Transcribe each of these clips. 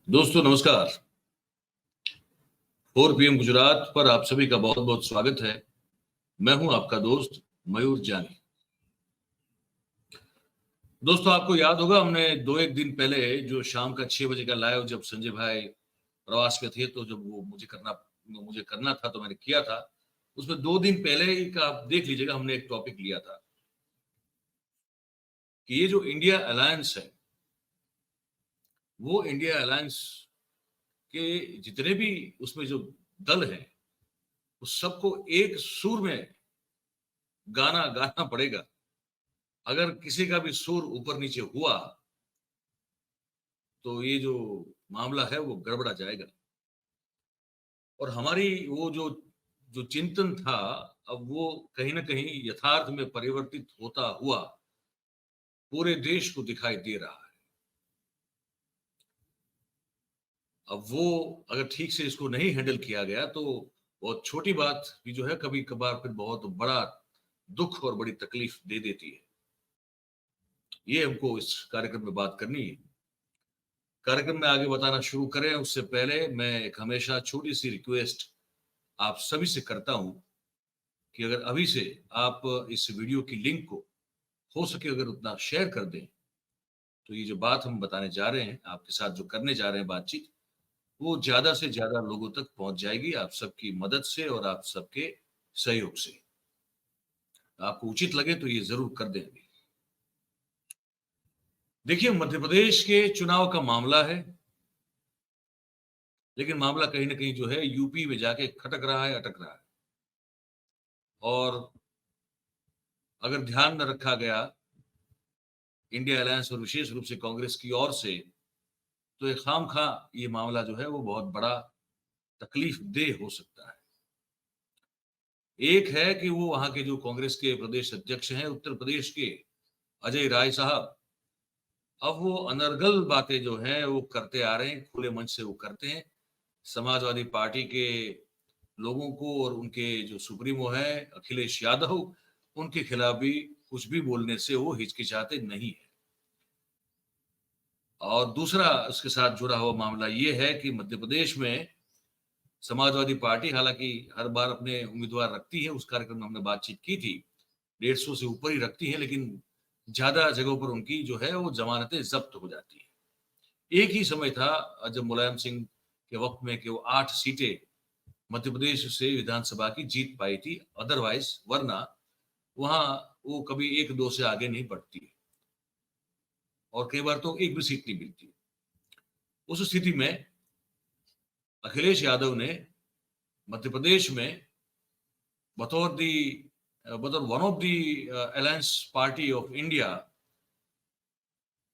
दोस्तों नमस्कार। 4 PM गुजरात पर आप सभी का बहुत बहुत स्वागत है। मैं हूं आपका दोस्त मयूर जानी। दोस्तों आपको याद होगा हमने 2-1 दिन पहले जो शाम का 6 बजे का लाइव जब संजय भाई प्रवास में थे तो जब वो मुझे करना था तो मैंने किया था। उसमें 2 दिन पहले ही का आप देख लीजिएगा हमने एक टॉपिक लिया था कि ये जो इंडिया अलायंस है वो इंडिया अलायंस के जितने भी उसमें जो दल हैं उस सबको एक सुर में गाना गाना पड़ेगा। अगर किसी का भी सुर ऊपर नीचे हुआ तो ये जो मामला है वो गड़बड़ा जाएगा। और हमारी वो जो जो चिंतन था अब वो कहीं ना कहीं यथार्थ में परिवर्तित होता हुआ पूरे देश को दिखाई दे रहा है। अब वो अगर ठीक से इसको नहीं हैंडल किया गया तो बहुत छोटी बात भी जो है कभी कभार फिर बहुत बड़ा दुख और बड़ी तकलीफ दे देती है। ये हमको इस कार्यक्रम में बात करनी है। कार्यक्रम में आगे बताना शुरू करें उससे पहले मैं एक हमेशा छोटी सी रिक्वेस्ट आप सभी से करता हूं कि अगर अभी से आप इस वीडियो की लिंक को हो सके अगर उतना शेयर कर दें तो ये जो बात हम बताने जा रहे हैं आपके साथ जो करने जा रहे हैं बातचीत वो ज्यादा से ज्यादा लोगों तक पहुंच जाएगी आप सबकी मदद से और आप सबके सहयोग से। आपको उचित लगे तो ये जरूर कर दें। देखिए मध्य प्रदेश के चुनाव का मामला है लेकिन मामला कहीं ना कहीं जो है यूपी में जाके खटक रहा है अटक रहा है। और अगर ध्यान न रखा गया इंडिया अलायंस और विशेष रूप से कांग्रेस की ओर से तो एक खामखा ये मामला जो है वो बहुत बड़ा तकलीफ देह हो सकता है। एक है कि वो वहां के जो कांग्रेस के प्रदेश अध्यक्ष हैं उत्तर प्रदेश के अजय राय साहब अब वो अनर्गल बातें जो हैं वो करते आ रहे हैं खुले मंच से वो करते हैं। समाजवादी पार्टी के लोगों को और उनके जो सुप्रीमो है अखिलेश यादव उनके खिलाफ भी कुछ भी बोलने से वो हिचकिचाते नहीं है। और दूसरा उसके साथ जुड़ा हुआ मामला ये है कि मध्य प्रदेश में समाजवादी पार्टी हालांकि हर बार अपने उम्मीदवार रखती है उस कार्यक्रम में हमने बातचीत की थी 150 से ऊपर ही रखती है लेकिन ज्यादा जगहों पर उनकी जो है वो जमानतें जब्त हो जाती है। एक ही समय था जब मुलायम सिंह के वक्त में कि वो 8 सीटें मध्य प्रदेश से विधानसभा की जीत पाई थी अदरवाइज वरना वहां वो कभी 1-2 से आगे नहीं बढ़ती और कई बार तो एक भी सीट नहीं मिलती। उस स्थिति में अखिलेश यादव ने मध्य प्रदेश में बतौर one of the alliance party of India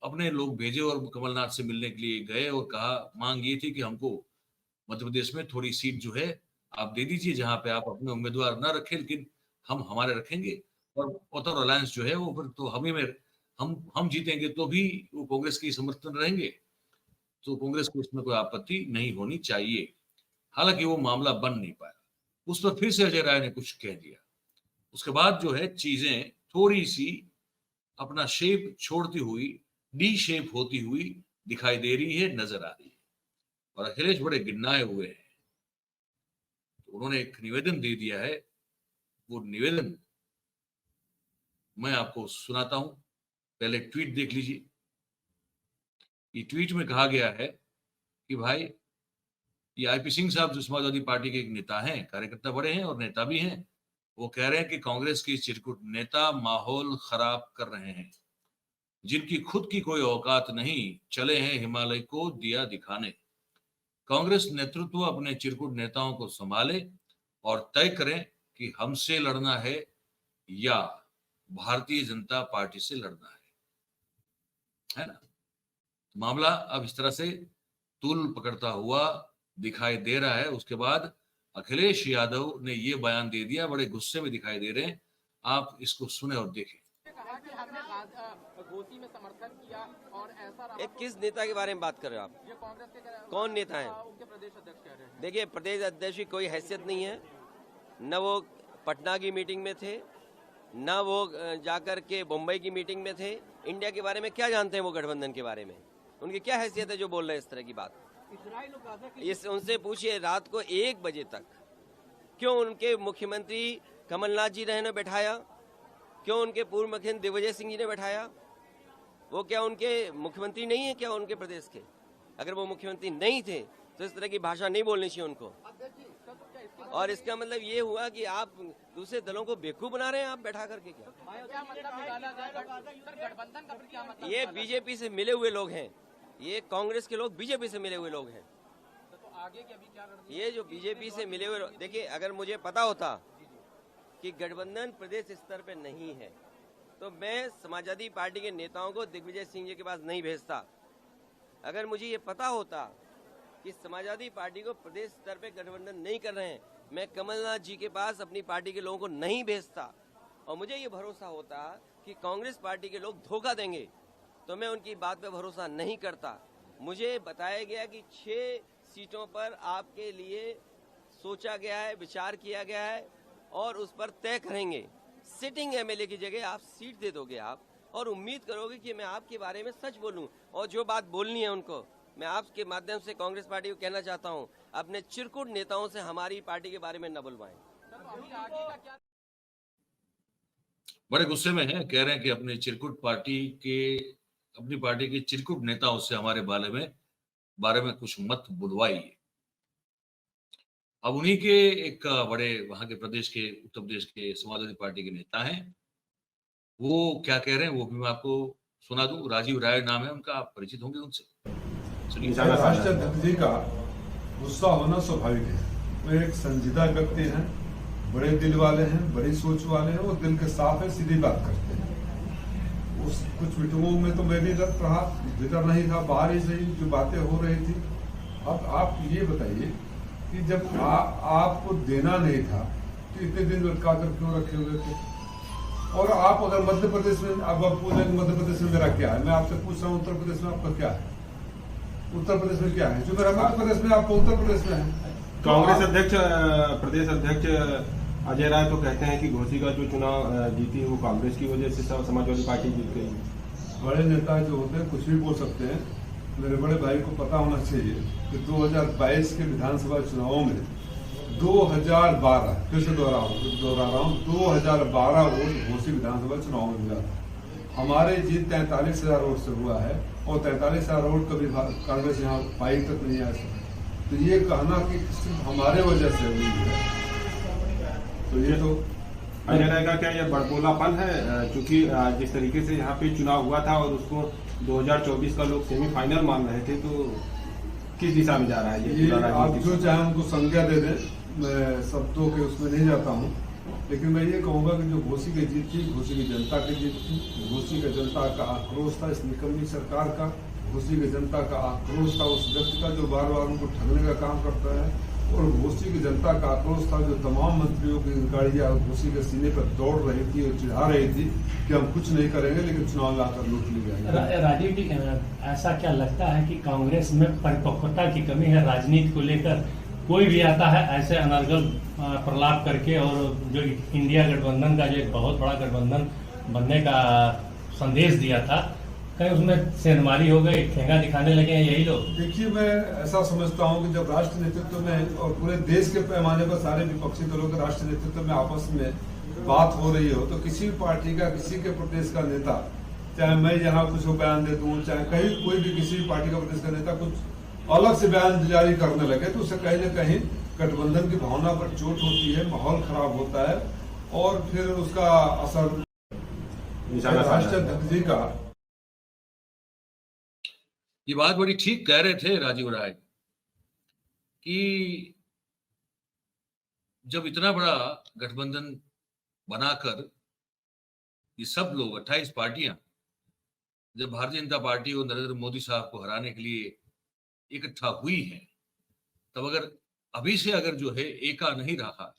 अपने लोग भेजे और कमलनाथ से मिलने के लिए गए और कहा मांग ये थी कि हमको मध्य प्रदेश में थोड़ी सीट जो है आप दे दीजिए जहां पे आप अपने उम्मीदवार ना रखें लेकिन हम हमारे रखेंगे और बतौर अलायंस जो है वो फिर तो हम ही में हम जीतेंगे तो भी वो कांग्रेस की समर्थन रहेंगे तो कांग्रेस को इसमें कोई आपत्ति नहीं होनी चाहिए। हालांकि वो मामला बन नहीं पाया। उस पर फिर से अजय राय ने कुछ कह दिया। उसके बाद जो है चीजें थोड़ी सी अपना शेप छोड़ती हुई डी शेप होती हुई दिखाई दे रही है नजर आ रही है और अखिलेश बड़े गिन्नाए हुए हैं। तो उन्होंने एक निवेदन दे दिया है वो निवेदन मैं आपको सुनाता हूं। पहले ट्वीट देख लीजिए। ये ट्वीट में कहा गया है कि भाई ये आईपी सिंह साहब जो समाजवादी पार्टी के एक नेता हैं कार्यकर्ता बड़े हैं और नेता भी हैं वो कह रहे हैं कि कांग्रेस के चिरकुट नेता माहौल खराब कर रहे हैं जिनकी खुद की कोई औकात नहीं चले हैं हिमालय को दिया दिखाने। कांग्रेस नेतृत्व अपने चिरकुट नेताओं को संभाले और तय करें कि हमसे लड़ना है या भारतीय जनता पार्टी से लड़ना है ना। मामला अब इस तरह से तूल पकड़ता हुआ दिखाई दे रहा है। उसके बाद अखिलेश यादव ने ये बयान दे दिया बड़े गुस्से में दिखाई दे रहे हैं। आप इसको सुने और देखें। गोदी में समर्थन किया और ऐसा एक किस नेता के बारे में बात कर रहे हो आप? ये कांग्रेस के कौन नेता है? उनके प्रदेश अध्यक्ष कह रहे हैं। देखिए प्रदेश अध्यक्ष की कोई हैसियत नहीं है। न वो पटना की मीटिंग में थे न वो जाकर के मुंबई की मीटिंग में थे। इंडिया के बारे में क्या जानते हैं वो गठबंधन के बारे में? उनकी क्या हैसियत है जो बोल रहे हैं इस तरह की बात? इस उनसे पूछिए रात को 1 बजे तक क्यों उनके मुख्यमंत्री कमलनाथ जी ने बैठाया, क्यों उनके पूर्व मुख्यमंत्री दिग्विजय सिंह जी ने बैठाया? वो क्या उनके मुख्यमंत्री नहीं है क्या उनके प्रदेश के? अगर वो मुख्यमंत्री नहीं थे तो इस तरह की भाषा नहीं बोलनी चाहिए उनको। और इसका मतलब ये हुआ कि आप दूसरे दलों को बेवकूफ बना रहे हैं आप बैठा करके। क्या मतलब निकाला जाए सर, गठबंधन का फिर क्या मतलब? ये बीजेपी से मिले हुए लोग हैं, ये कांग्रेस के लोग बीजेपी से मिले हुए लोग हैं। तो आगे की अभी क्या रणनीति? ये जो बीजेपी से मिले हुए देखिए, अगर मुझे पता होता कि गठबंधन प्रदेश स्तर पे नहीं है तो मैं समाजवादी पार्टी के नेताओं को दिग्विजय सिंह जी के पास नहीं भेजता। अगर मुझे ये पता होता कि समाजवादी पार्टी को प्रदेश स्तर पे गठबंधन नहीं कर रहे हैं, मैं कमलनाथ जी के पास अपनी पार्टी के लोगों को नहीं भेजता। और मुझे ये भरोसा होता कि कांग्रेस पार्टी के लोग धोखा देंगे तो मैं उनकी बात पे भरोसा नहीं करता। मुझे बताया गया कि 6 सीटों पर आपके लिए सोचा गया है, विचार किया गया है और उस पर तय करेंगे। सिटिंग एमएलए की जगह आप सीट दे दोगे आप और उम्मीद करोगे कि मैं आपके बारे में सच बोलूं और जो बात बोलनी है उनको। मैं आपके माध्यम से कांग्रेस पार्टी को कहना चाहता हूं, अपने चिरकुट नेताओं से हमारी पार्टी के बारे में न बुलवाएं। बड़े गुस्से में हैं, कह रहे हैं कि अपनी पार्टी के चिरकुट नेताओं से हमारे बारे में कुछ मत बुलवाइए। अब उन्हीं के एक बड़े वहां के प्रदेश के उत्तर प्रदेश के समाजवादी पार्टी के नेता हैं, वो क्या कह रहे हैं वो भी मैं आपको सुना दूं। राजीव राय नाम है उनका, आप परिचित होंगे उनसे। राष्ट्रीय अध्यक्ष जी का गुस्सा होना स्वाभाविक है। वो एक संजीदा व्यक्ति हैं, बड़े दिल वाले हैं, बड़ी सोच वाले हैं, वो दिल के साफ है, सीधी बात करते हैं। उस कुछ मीटिंगों में तो मैं भी रहा, भीतर नहीं था, बाहर ही सही जो बातें हो रही थी। अब आप ये बताइए कि जब आपको देना नहीं था तो इतने दिन लटका कर क्यों रखे हुए थे? और आप अगर मध्य प्रदेश में, अब आप पूछेंगे मध्य प्रदेश में मेरा क्या है, मैं आपसे पूछ रहा हूँ उत्तर प्रदेश में आपका क्या है? उत्तर प्रदेश में क्या है जो मेरा मध्य प्रदेश में आपका उत्तर प्रदेश में है? कांग्रेस अध्यक्ष, प्रदेश अध्यक्ष अजय राय तो कहते हैं कि घोसी का जो चुनाव जीती वो कांग्रेस की वजह से समाजवादी पार्टी जीत गई। बड़े नेता जो होते हैं कुछ भी बोल सकते हैं। मेरे बड़े भाई को पता होना चाहिए कि 2022 के विधानसभा चुनावों में 2012, फिर से दोहरा रहा हूँ, 2012 वोट घोसी विधानसभा चुनाव में मिला था। हमारे जीत 43,000 वोट से हुआ है और 43,000 वोट कभी कांग्रेस यहाँ पाई तक नहीं आ सकती। तो ये कहना कि सिर्फ हमारे वजह से हुई है, तो ये तो अजय राय का क्या ये बड़बोलापन है? क्योंकि जिस तरीके से यहाँ पे चुनाव हुआ था और उसको 2024 का लोग सेमीफाइनल मान रहे थे, तो किस दिशा में जा रहा है ये? आप जो चाहे उनको संज्ञा दे दें, मैं शब्दों के उसमें नहीं जाता हूँ, लेकिन मैं ये कहूँगा कि जो घोसी की जीत थी, घोसी की जनता की जीत थी। घोसी की जनता का आक्रोश था इस निकम्मी सरकार का, घोसी की जनता का आक्रोश था उस व्यक्ति का जो बार बार उनको ठगने का काम करता है, और घोसी की जनता का आक्रोश था जो तमाम मंत्रियों की गाड़ियां घोसी के सीने पर दौड़ रही थी और चिढ़ा रही थी कि हम कुछ नहीं करेंगे लेकिन चुनाव लाकर लूट ली जाएगी। राजीव जी, ऐसा क्या लगता है कि कांग्रेस में परिपक्वता की कमी है राजनीति को लेकर? कोई भी आता है ऐसे अनर्गल प्रलाप करके, और जो इंडिया गठबंधन का जो एक बहुत बड़ा गठबंधन बनने का संदेश दिया था, कहीं उसमें सेंधमारी हो गई, ठेंगा दिखाने लगे हैं यही लोग? देखिए, मैं ऐसा समझता हूं कि जब राष्ट्र नेतृत्व में और पूरे देश के पैमाने पर सारे विपक्षी दलों के राष्ट्र नेतृत्व में आपस में बात हो रही हो, तो किसी पार्टी का, किसी के प्रदेश का नेता, चाहे मैं यहाँ कुछ बयान दे दूं, चाहे कहीं कोई भी किसी पार्टी का प्रदेश का नेता कुछ अलग से बयान जारी करने लगे, तो उससे कहीं न कहीं गठबंधन की भावना पर चोट होती है, माहौल खराब होता है और फिर उसका असर राष्ट्रीय अध्यक्ष जी का। ये बात बड़ी ठीक कह रहे थे राजीव राय कि जब इतना बड़ा गठबंधन बनाकर ये सब लोग 28 पार्टियां जब भारतीय जनता पार्टी और नरेंद्र मोदी साहब को हराने के लिए इकट्ठा हुई है, तब अगर अभी से अगर जो है एका नहीं रहा,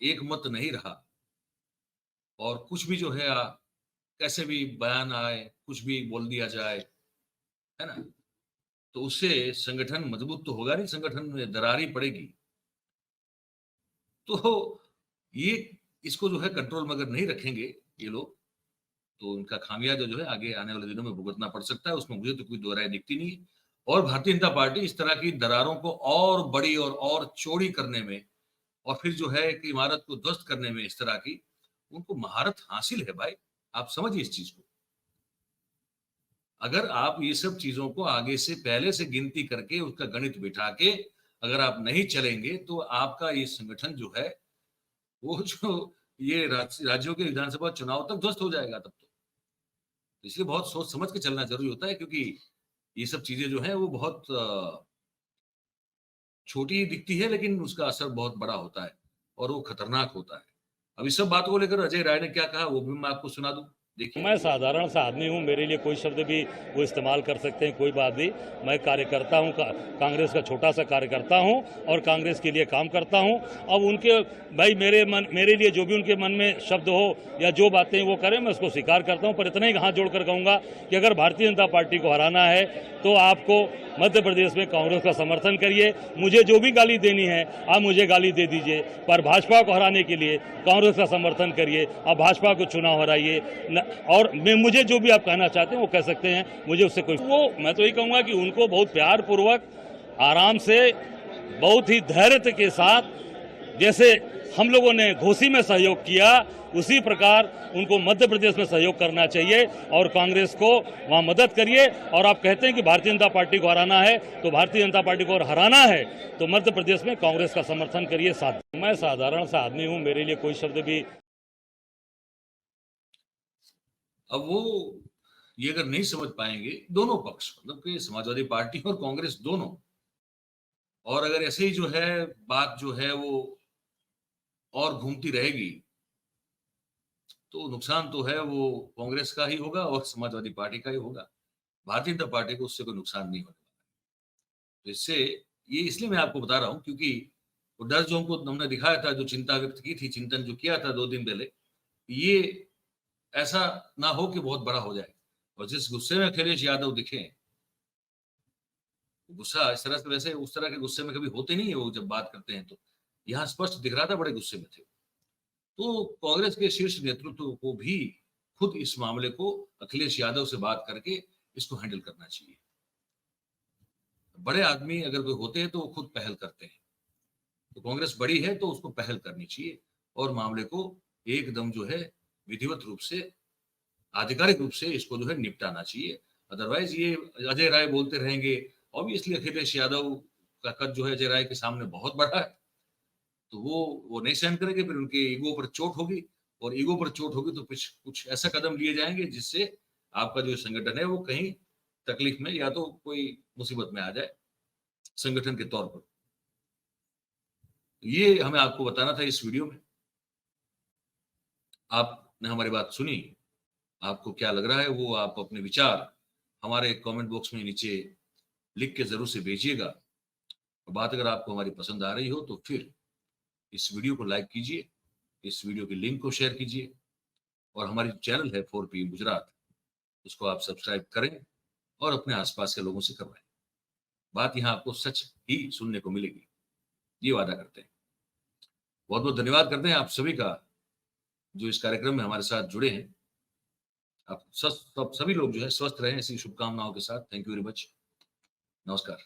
एक मत नहीं रहा और कुछ भी जो है कैसे भी बयान आए, कुछ भी बोल दिया जाए, है ना, तो उससे संगठन मजबूत तो होगा नहीं, संगठन में दरार ही पड़ेगी। तो ये इसको जो है कंट्रोल में अगर नहीं रखेंगे ये लोग, तो उनका खामियाजा जो है आगे आने वाले दिनों में भुगतना पड़ सकता है। उसमें मुझे तो कोई दो राय दिखती नहीं है। और भारतीय जनता पार्टी इस तरह की दरारों को और बड़ी और चौड़ी करने में, और फिर जो है कि इमारत को ध्वस्त करने में, इस तरह की उनको महारत हासिल है भाई। आप समझिए इस चीज को। अगर आप ये सब चीजों को आगे से पहले से गिनती करके उसका गणित बिठा के अगर आप नहीं चलेंगे तो आपका ये संगठन जो है वो जो ये राज्यों के विधानसभा चुनाव तक ध्वस्त हो जाएगा तब तो। इसलिए बहुत सोच समझ के चलना जरूरी होता है, क्योंकि ये सब चीजें जो है वो बहुत छोटी दिखती है लेकिन उसका असर बहुत बड़ा होता है और वो खतरनाक होता है। अब इस सब बातों को लेकर अजय राय ने क्या कहा वो भी मैं आपको सुना दूं। देखिए, मैं साधारण सा आदमी हूं, मेरे लिए कोई शब्द भी वो इस्तेमाल कर सकते हैं, कोई बात नहीं। मैं कार्यकर्ता हूं, कांग्रेस का छोटा सा कार्यकर्ता हूं और कांग्रेस के लिए काम करता हूं। अब उनके भाई मेरे लिए जो भी उनके मन में शब्द हो या जो बातें वो करें, मैं उसको स्वीकार करता हूं। पर इतना ही हाथ जोड़कर कहूंगा कि अगर भारतीय जनता पार्टी को हराना है तो आपको मध्य प्रदेश में कांग्रेस का समर्थन करिए। मुझे जो भी गाली देनी है आप मुझे गाली दे दीजिए, पर भाजपा को हराने के लिए कांग्रेस का समर्थन करिए। आप भाजपा को चुनाव हराइए और मुझे जो भी आप कहना चाहते हैं वो कह सकते हैं, मुझे उससे कोई मैं तो यही कहूंगा कि उनको बहुत प्यार पूर्वक, आराम से, बहुत ही धैर्य के साथ, जैसे हम लोगों ने घोसी में सहयोग किया उसी प्रकार उनको मध्य प्रदेश में सहयोग करना चाहिए और कांग्रेस को वहां मदद करिए। और आप कहते हैं कि भारतीय जनता पार्टी को हराना है, तो भारतीय जनता पार्टी को हराना है तो मध्य प्रदेश में कांग्रेस का समर्थन करिए। मैं साधारण सा आदमी हूं, मेरे लिए कोई शब्द भी। अब वो ये अगर नहीं समझ पाएंगे दोनों पक्ष, मतलब कि समाजवादी पार्टी और कांग्रेस दोनों, और अगर ऐसे ही जो है बात जो है वो और घूमती रहेगी तो नुकसान तो है वो कांग्रेस का ही होगा और समाजवादी पार्टी का ही होगा। भारतीय जनता पार्टी को उससे कोई नुकसान नहीं होने वाला। तो इससे ये इसलिए मैं आपको बता रहा हूं क्योंकि वो डर जो हमको हमने दिखाया था, जो चिंता व्यक्त की थी, चिंतन जो किया था 2 दिन पहले, ये ऐसा ना हो कि बहुत बड़ा हो जाए। और जिस गुस्से में अखिलेश यादव दिखे, गुस्सा इस तरह से, वैसे उस तरह के गुस्से में कभी होते नहीं है वो जब बात करते हैं, तो यहाँ स्पष्ट दिख रहा था बड़े गुस्से में थे। तो कांग्रेस के शीर्ष नेतृत्व को भी खुद इस मामले को अखिलेश यादव से बात करके इसको हैंडल करना चाहिए। बड़े आदमी अगर कोई होते हैं तो वो खुद पहल करते हैं, तो कांग्रेस बड़ी है तो उसको पहल करनी चाहिए और मामले को एकदम जो है विधिवत रूप से, आधिकारिक रूप से इसको जो है निपटाना चाहिए। अदरवाइज ये अजय राय बोलते रहेंगे, ऑब्वियसली अखिलेश यादव का कद जो है अजय राय के सामने बहुत बड़ा है, तो वो नहीं सहन करेंगे, फिर उनके ईगो पर चोट होगी, और ईगो पर चोट होगी तो कुछ ऐसा कदम लिए जाएंगे जिससे आपका जो संगठन है वो कहीं तकलीफ में या तो कोई मुसीबत में आ जाए संगठन के तौर पर। ये हमें आपको बताना था इस वीडियो में। आपने हमारी बात सुनी, आपको क्या लग रहा है वो आप अपने विचार हमारे कमेंट बॉक्स में नीचे लिख के जरूर से भेजिएगा। बात अगर आपको हमारी पसंद आ रही हो तो फिर इस वीडियो को लाइक कीजिए, इस वीडियो के लिंक को शेयर कीजिए, और हमारी चैनल है 4 PM गुजरात, उसको आप सब्सक्राइब करें और अपने आसपास के लोगों से करवाएं। बात यहाँ आपको सच ही सुनने को मिलेगी, ये वादा करते हैं। बहुत बहुत धन्यवाद करते हैं आप सभी का जो इस कार्यक्रम में हमारे साथ जुड़े हैं। आप सभी लोग जो है स्वस्थ रहें, ऐसी शुभकामनाओं के साथ। Thank you very much. नमस्कार।